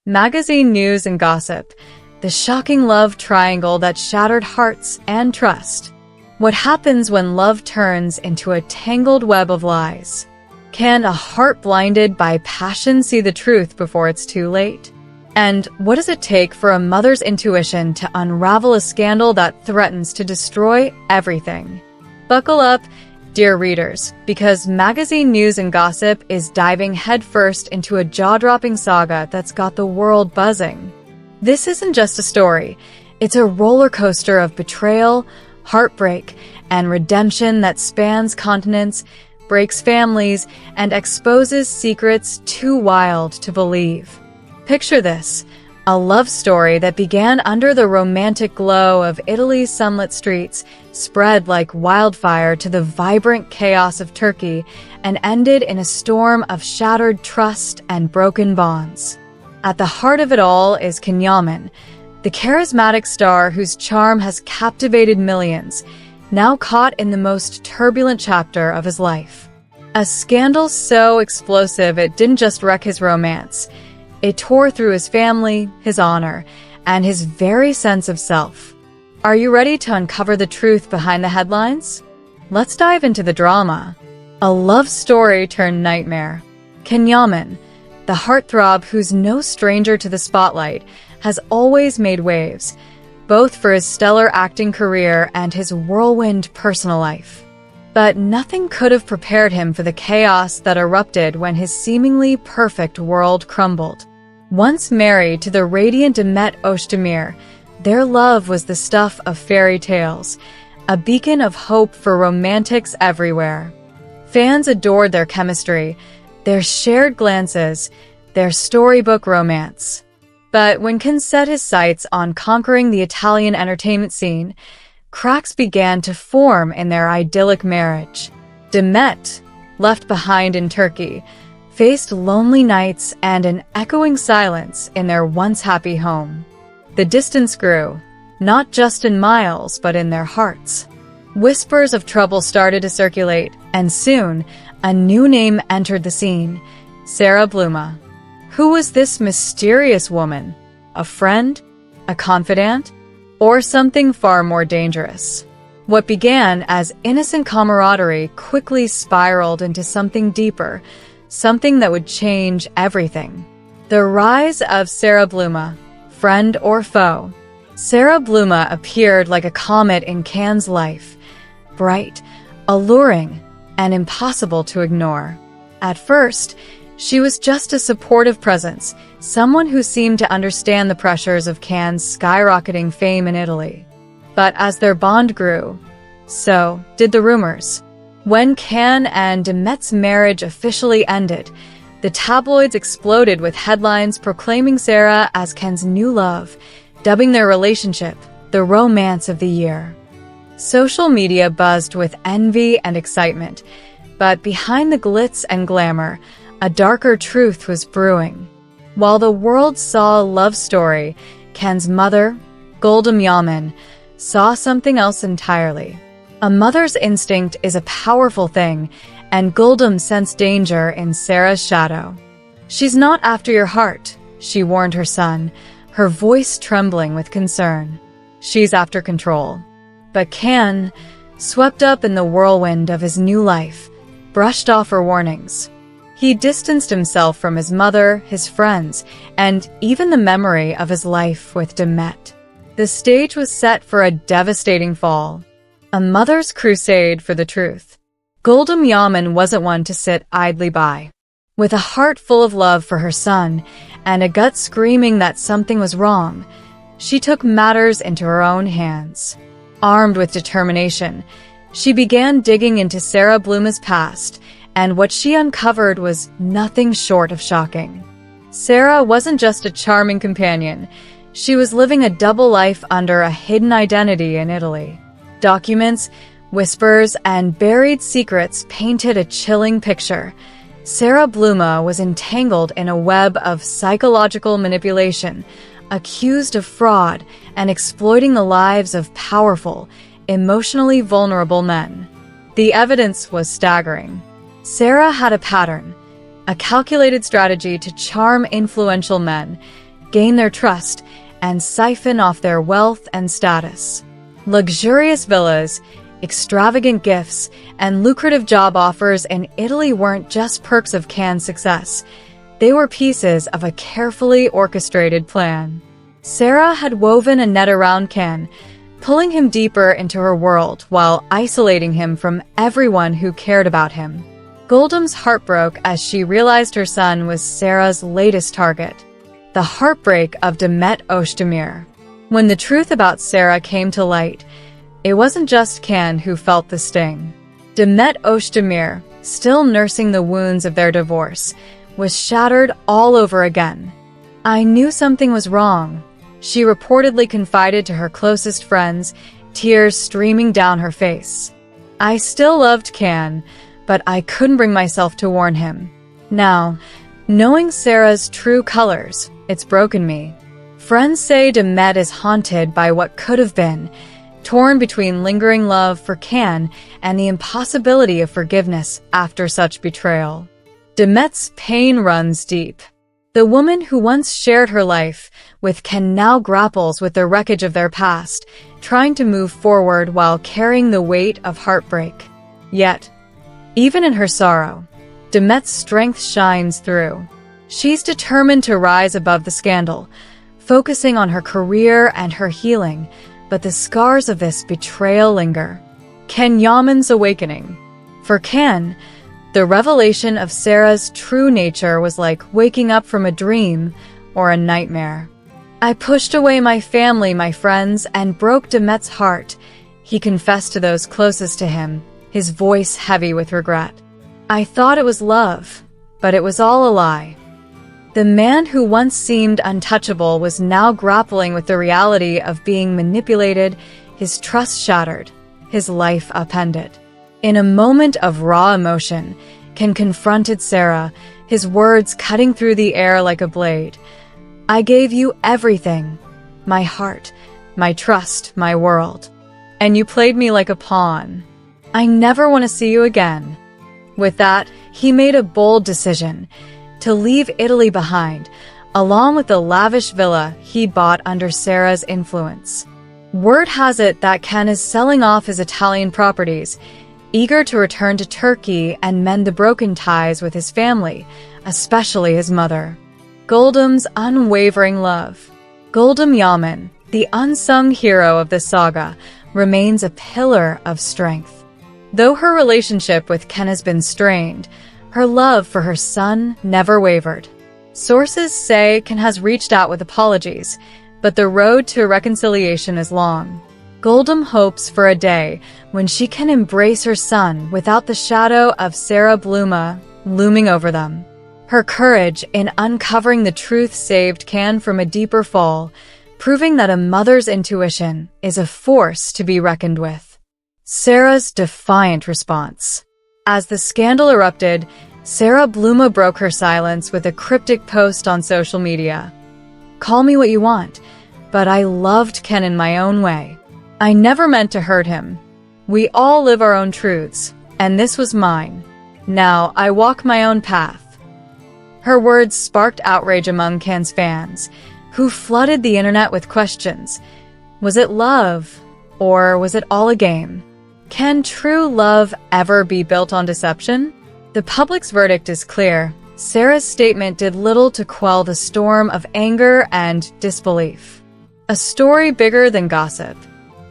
Magazine news and gossip. The shocking love triangle that shattered hearts and trust. What happens when love turns into a tangled web of lies? Can a heart blinded by passion see the truth before it's too late? And what does it take for a mother's intuition to unravel a scandal that threatens to destroy everything? Buckle up, dear readers, because magazine news and gossip is diving headfirst into a jaw-dropping saga that's got the world buzzing. This isn't just a story. It's a roller coaster of betrayal, heartbreak, and redemption that spans continents, breaks families, and exposes secrets too wild to believe. Picture this, a love story that began under the romantic glow of Italy's sunlit streets, spread like wildfire to the vibrant chaos of Turkey, and ended in a storm of shattered trust and broken bonds. At the heart of it all is Can and Demet, the charismatic star whose charm has captivated millions, now caught in the most turbulent chapter of his life. A scandal so explosive it didn't just wreck his romance. It tore through his family, his honor, and his very sense of self. Are you ready to uncover the truth behind the headlines? Let's dive into the drama. A love story turned nightmare. Can and Demet, the heartthrob who's no stranger to the spotlight, has always made waves, both for his stellar acting career and his whirlwind personal life. But nothing could have prepared him for the chaos that erupted when his seemingly perfect world crumbled. Once married to the radiant Demet Özdemir, their love was the stuff of fairy tales, a beacon of hope for romantics everywhere. Fans adored their chemistry, their shared glances, their storybook romance. But when Can set his sights on conquering the Italian entertainment scene, cracks began to form in their idyllic marriage. Demet, left behind in Turkey, faced lonely nights and an echoing silence in their once happy home. The distance grew, not just in miles, but in their hearts. Whispers of trouble started to circulate, and soon, a new name entered the scene, Sarah Bluma. Who was this mysterious woman? A friend? A confidant? Or something far more dangerous? What began as innocent camaraderie quickly spiraled into something deeper, something that would change everything. The rise of Sarah Bluma, friend or foe. Sarah Bluma appeared like a comet in Can's life, bright, alluring, and impossible to ignore. At first, she was just a supportive presence, someone who seemed to understand the pressures of Can's skyrocketing fame in Italy. But as their bond grew, so did the rumors. When Can and Demet's marriage officially ended, the tabloids exploded with headlines proclaiming Sarah as Can's new love, dubbing their relationship the romance of the year. Social media buzzed with envy and excitement, but behind the glitz and glamour, a darker truth was brewing. While the world saw a love story, Can's mother, Demet, saw something else entirely. A mother's instinct is a powerful thing, and Demet sensed danger in Sarah's shadow. "She's not after your heart," she warned her son, her voice trembling with concern. "She's after control." But Can, swept up in the whirlwind of his new life, brushed off her warnings. He distanced himself from his mother, his friends, and even the memory of his life with Demet. The stage was set for a devastating fall. A mother's crusade for the truth. Demet wasn't one to sit idly by. With a heart full of love for her son, and a gut screaming that something was wrong, she took matters into her own hands. Armed with determination, she began digging into Sarah Bluma's past, and what she uncovered was nothing short of shocking. Sarah wasn't just a charming companion. She was living a double life under a hidden identity in Italy. Documents, whispers, and buried secrets painted a chilling picture. Sarah Bluma was entangled in a web of psychological manipulation, accused of fraud and exploiting the lives of powerful, emotionally vulnerable men. The evidence was staggering. Sarah had a pattern, a calculated strategy to charm influential men, gain their trust, and siphon off their wealth and status. Luxurious villas, extravagant gifts, and lucrative job offers in Italy weren't just perks of Can's success. They were pieces of a carefully orchestrated plan. Sarah had woven a net around Can, pulling him deeper into her world while isolating him from everyone who cared about him. Goldum's heart broke as she realized her son was Sarah's latest target. The heartbreak of Demet Özdemir. When the truth about Sarah came to light, it wasn't just Can who felt the sting. Demet Özdemir, still nursing the wounds of their divorce, was shattered all over again. "I knew something was wrong," she reportedly confided to her closest friends, tears streaming down her face. "I still loved Can, but I couldn't bring myself to warn him. Now, knowing Sarah's true colors, it's broken me." Friends say Demet is haunted by what could have been, torn between lingering love for Can and the impossibility of forgiveness after such betrayal. Demet's pain runs deep. The woman who once shared her life with Can now grapples with the wreckage of their past, trying to move forward while carrying the weight of heartbreak. Yet, even in her sorrow, Demet's strength shines through. She's determined to rise above the scandal, focusing on her career and her healing, but the scars of this betrayal linger. Can Yaman's awakening. For Can, the revelation of Sarah's true nature was like waking up from a dream or a nightmare. "I pushed away my family, my friends, and broke Demet's heart," he confessed to those closest to him, his voice heavy with regret. "I thought it was love, but it was all a lie." The man who once seemed untouchable was now grappling with the reality of being manipulated, his trust shattered, his life upended. In a moment of raw emotion, Can confronted Sarah, his words cutting through the air like a blade. "I gave you everything, my heart, my trust, my world. And you played me like a pawn. I never want to see you again." With that, he made a bold decision to leave Italy behind, along with the lavish villa he bought under Sarah's influence. Word has it that Can is selling off his Italian properties, eager to return to Turkey and mend the broken ties with his family, especially his mother. Goldum's unwavering love. Goldum Yaman, the unsung hero of this saga, remains a pillar of strength. Though her relationship with Can has been strained, her love for her son never wavered. Sources say Can has reached out with apologies, but the road to reconciliation is long. Goldum hopes for a day when she can embrace her son without the shadow of Sarah Bluma looming over them. Her courage in uncovering the truth saved Can from a deeper fall, proving that a mother's intuition is a force to be reckoned with. Sarah's defiant response. As the scandal erupted, Sarah Bluma broke her silence with a cryptic post on social media. "Call me what you want, but I loved Can in my own way. I never meant to hurt him. We all live our own truths, and this was mine. Now I walk my own path." Her words sparked outrage among Can's fans, who flooded the internet with questions. Was it love, or was it all a game? Can true love ever be built on deception? The public's verdict is clear. Sarah's statement did little to quell the storm of anger and disbelief. A story bigger than gossip.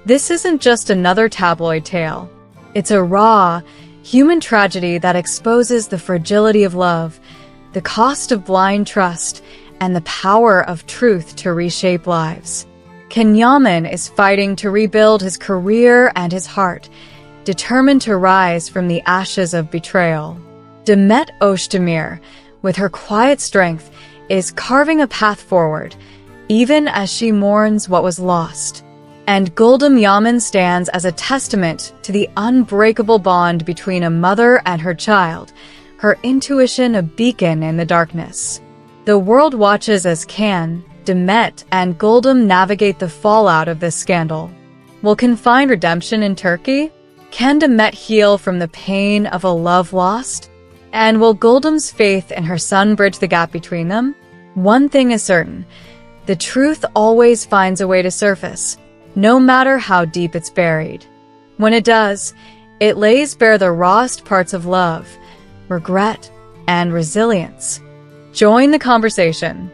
This isn't just another tabloid tale. It's a raw, human tragedy that exposes the fragility of love, the cost of blind trust, and the power of truth to reshape lives. Can Yaman is fighting to rebuild his career and his heart, determined to rise from the ashes of betrayal. Demet Özdemir, with her quiet strength, is carving a path forward, even as she mourns what was lost. And Goldum Yaman stands as a testament to the unbreakable bond between a mother and her child, her intuition a beacon in the darkness. The world watches as Can, Demet, and Goldum navigate the fallout of this scandal. Will Can find redemption in Turkey? Can Demet heal from the pain of a love lost? And will Goldum's faith in her son bridge the gap between them? One thing is certain. The truth always finds a way to surface, no matter how deep it's buried. When it does, it lays bare the rawest parts of love, regret, and resilience. Join the conversation.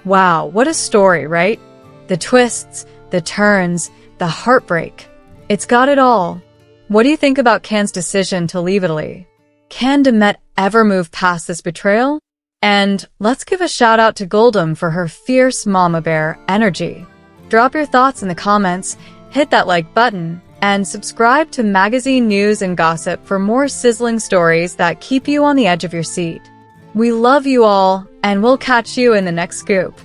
Wow, what a story, right? The twists, the turns, the heartbreak. It's got it all. What do you think about Can's decision to leave Italy? Can Demet ever move past this betrayal? And let's give a shout out to Goldem for her fierce mama bear energy. Drop your thoughts in the comments, hit that like button, and subscribe to magazine news and gossip for more sizzling stories that keep you on the edge of your seat. We love you all, and we'll catch you in the next scoop.